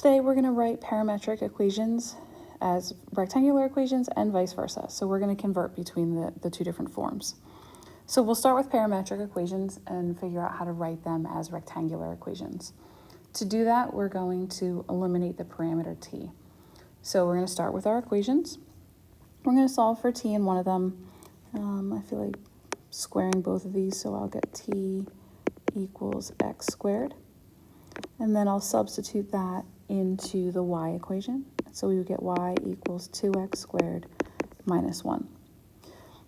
Today we're going to write parametric equations as rectangular equations and vice versa. So we're going to convert between the two different forms. So we'll start with parametric equations and figure out how to write them as rectangular equations. To do that, we're going to eliminate the parameter t. So we're going to start with our equations. We're going to solve for t in one of them. I feel like squaring both of these, so I'll get t equals x squared. And then I'll substitute that into the y equation. So we would get y equals 2x squared minus 1.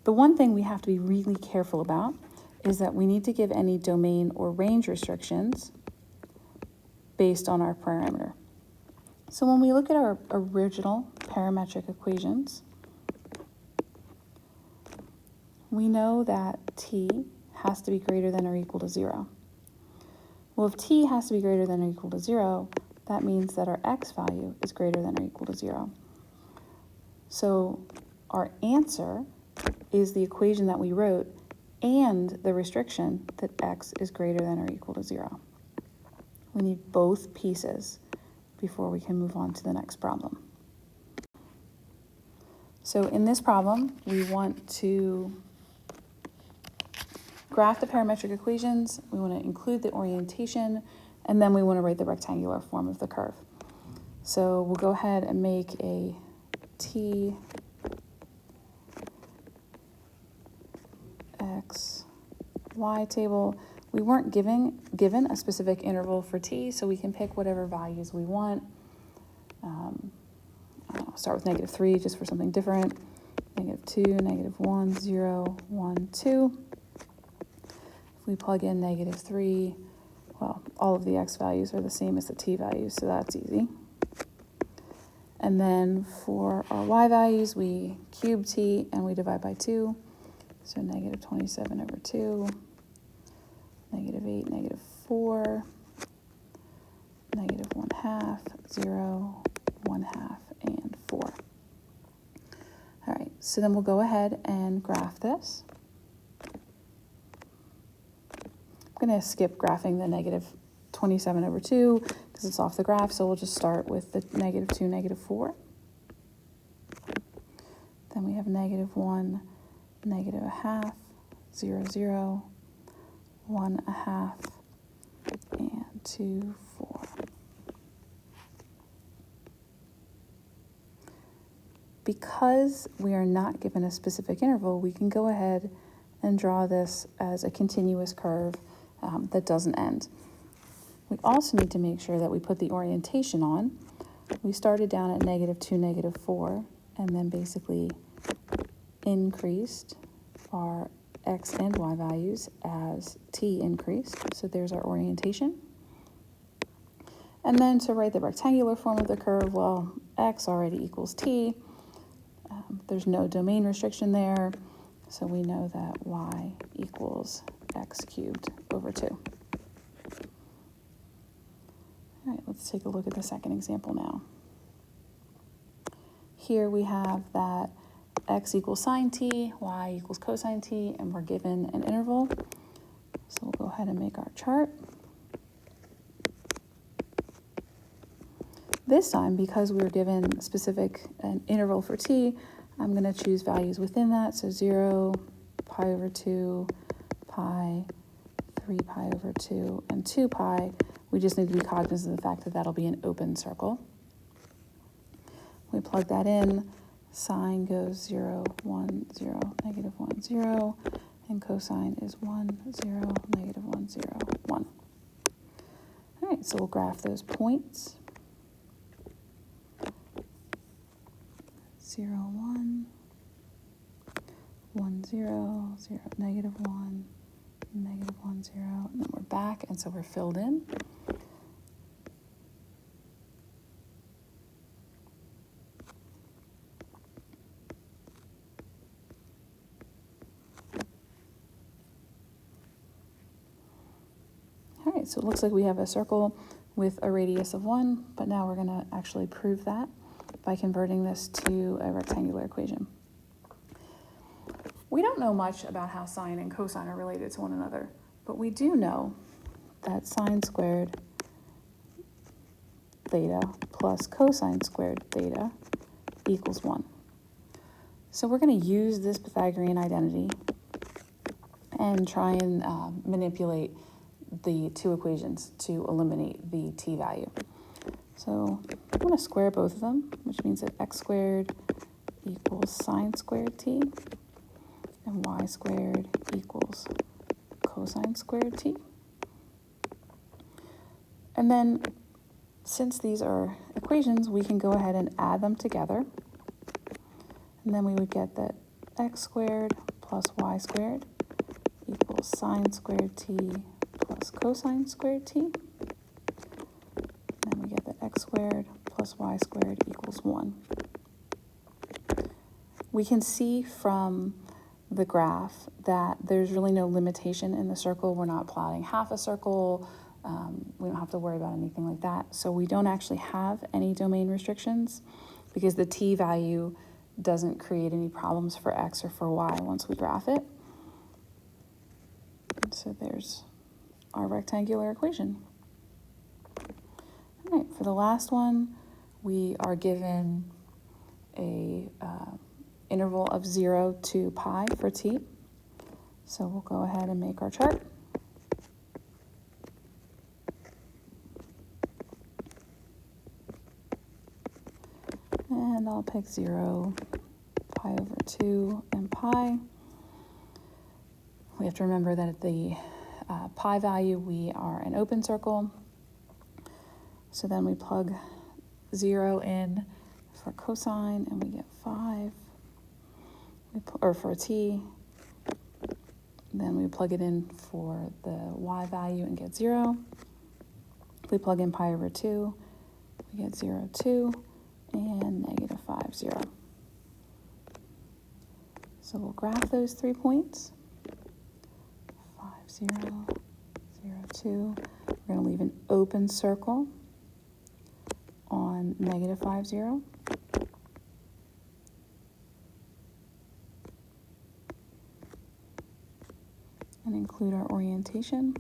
The one thing we have to be really careful about is that we need to give any domain or range restrictions based on our parameter. So when we look at our original parametric equations, we know that t has to be greater than or equal to 0. Well, if t has to be greater than or equal to 0, that means that our x value is greater than or equal to 0. So our answer is the equation that we wrote and the restriction that x is greater than or equal to 0. We need both pieces before we can move on to the next problem. So in this problem, we want to graph the parametric equations, we want to include the orientation, and then we want to write the rectangular form of the curve. So we'll go ahead and make a t x y table. We weren't given a specific interval for t, so we can pick whatever values we want. I'll start with -3 just for something different. -2, -1, 0, 1, 2. If we plug in -3, well, all of the x values are the same as the t values, so that's easy. And then for our y values, we cube t and we divide by 2. So -27 over 2, -8, -4, -1/2, 0, 1/2, and 4. All right, so then we'll go ahead and graph this. I'm going to skip graphing the -27 over 2 because it's off the graph, so we'll just start with the -2, -4. Then we have -1, -1/2, 0, 0, 1/2, and 2, 4. Because we are not given a specific interval, we can go ahead and draw this as a continuous curve that doesn't end. We also need to make sure that we put the orientation on. We started down at -2, -4, and then basically increased our x and y values as t increased. So there's our orientation. And then to write the rectangular form of the curve, well, x already equals t. There's no domain restriction there, so we know that y equals x cubed over 2. All right, let's take a look at the second example now. Here we have that x equals sine t, y equals cosine t, and we're given an interval. So we'll go ahead and make our chart. This time, because we were given an interval for t, I'm going to choose values within that. So 0, pi over 2, pi, 3 pi over 2, and 2 pi. We just need to be cognizant of the fact that that'll be an open circle. We plug that in. Sine goes 0, 1, 0, -1, 0, and cosine is 1, 0, -1, 0, 1. All right, so we'll graph those points. 0, 1, 1, 0, 0, -1, -1, 0, and then we're back, and so we're filled in. All right, so it looks like we have a circle with a radius of 1, but now we're going to actually prove that by converting this to a rectangular equation. We don't know much about how sine and cosine are related to one another, but we do know that sine squared theta plus cosine squared theta equals 1. So we're going to use this Pythagorean identity and try and manipulate the two equations to eliminate the t value. So I'm going to square both of them, which means that x squared equals sine squared t and y squared equals cosine squared t. And then since these are equations, we can go ahead and add them together. And then we would get that x squared plus y squared equals sine squared t plus cosine squared t. And then we get that x squared plus y squared equals 1. We can see from the graph that there's really no limitation in the circle. We're not plotting half a circle. We don't have to worry about anything like that. So we don't actually have any domain restrictions because the t value doesn't create any problems for x or for y once we graph it. And so there's our rectangular equation. All right, for the last one, we are given a interval of 0 to pi for t. So we'll go ahead and make our chart. And I'll pick 0, pi over 2, and pi. We have to remember that at the pi value, we are an open circle. So then we plug 0 in for cosine, and we get 5. Or for t. Then we plug it in for the y value and get 0. If we plug in pi over 2, we get 0, 2. And negative 5, 0. So we'll graph those 3 points. 5, 0, 0, 2. We're going to leave an open circle on negative 5, 0. And include our orientation.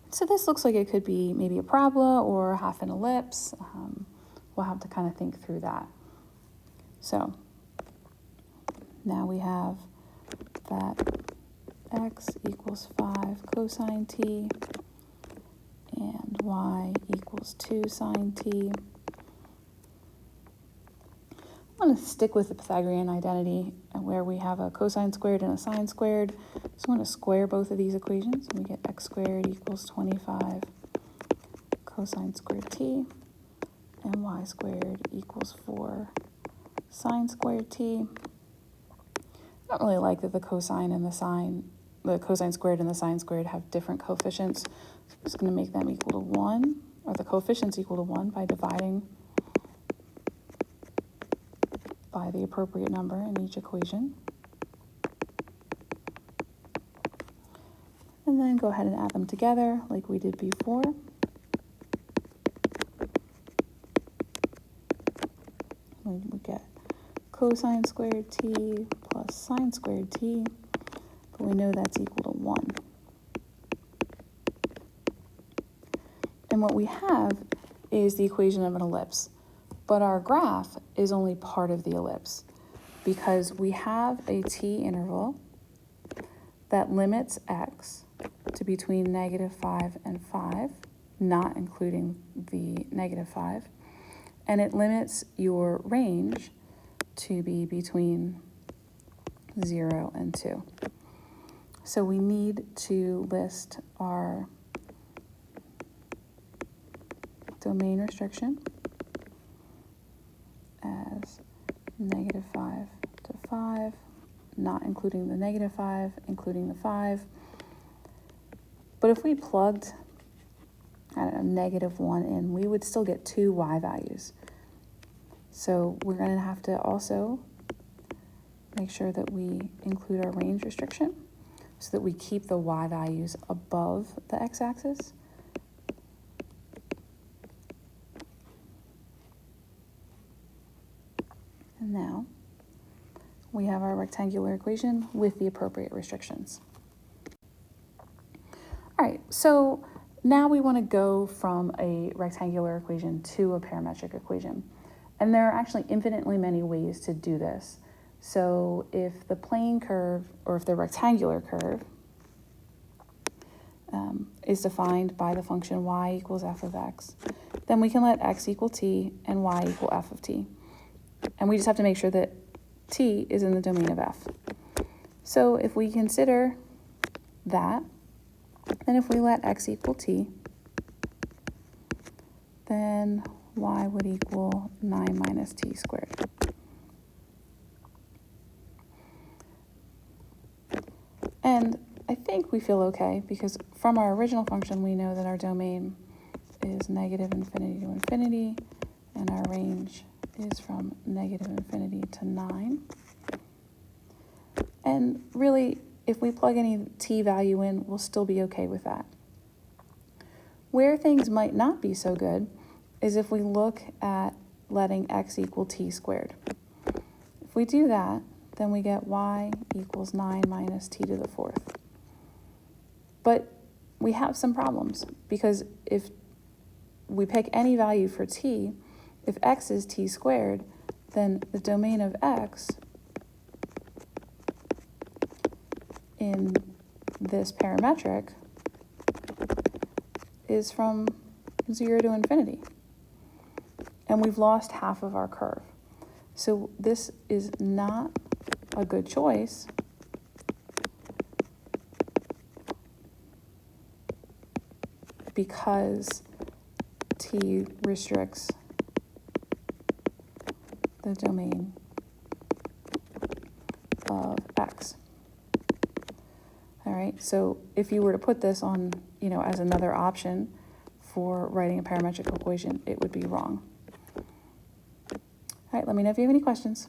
So this looks like it could be maybe a parabola or half an ellipse. We'll have to kind of think through that. So now we have that x equals 5 cosine t and y equals 2 sine t. I'm going to stick with the Pythagorean identity where we have a cosine squared and a sine squared. So I'm going to square both of these equations. We get x squared equals 25 cosine squared t. And y squared equals 4 sine squared t. I don't really like that the cosine squared and the sine squared have different coefficients. So I'm just going to make them equal to 1, or the coefficients equal to 1 by dividing by the appropriate number in each equation. And then go ahead and add them together like we did before. We get cosine squared t plus sine squared t, but we know that's equal to 1. And what we have is the equation of an ellipse, but our graph is only part of the ellipse because we have a t interval that limits x to between negative 5 and 5, not including the negative 5. And it limits your range to be between 0 and 2. So we need to list our domain restriction as negative 5 to 5, not including the negative 5, including the 5. But if we plugged negative 1 in, we would still get 2 y values. So we're going to have to also make sure that we include our range restriction so that we keep the y values above the x-axis. And now we have our rectangular equation with the appropriate restrictions. All right, so now we want to go from a rectangular equation to a parametric equation. And there are actually infinitely many ways to do this. So if the plane curve, or if the rectangular curve, is defined by the function y equals f of x, then we can let x equal t and y equal f of t. And we just have to make sure that t is in the domain of f. So if we consider that, then if we let x equal t, then y would equal 9 minus t squared. And I think we feel okay because from our original function, we know that our domain is negative infinity to infinity, and our range is from negative infinity to 9. And really, if we plug any t value in, we'll still be okay with that. Where things might not be so good is if we look at letting x equal t squared. If we do that, then we get y equals 9 minus t to the fourth. But we have some problems because if we pick any value for t, if x is t squared, then the domain of x in this parametric is from 0 to infinity. And we've lost half of our curve. So this is not a good choice because t restricts the domain of x. All right, so if you were to put this on, as another option for writing a parametric equation, it would be wrong. All right, let me know if you have any questions.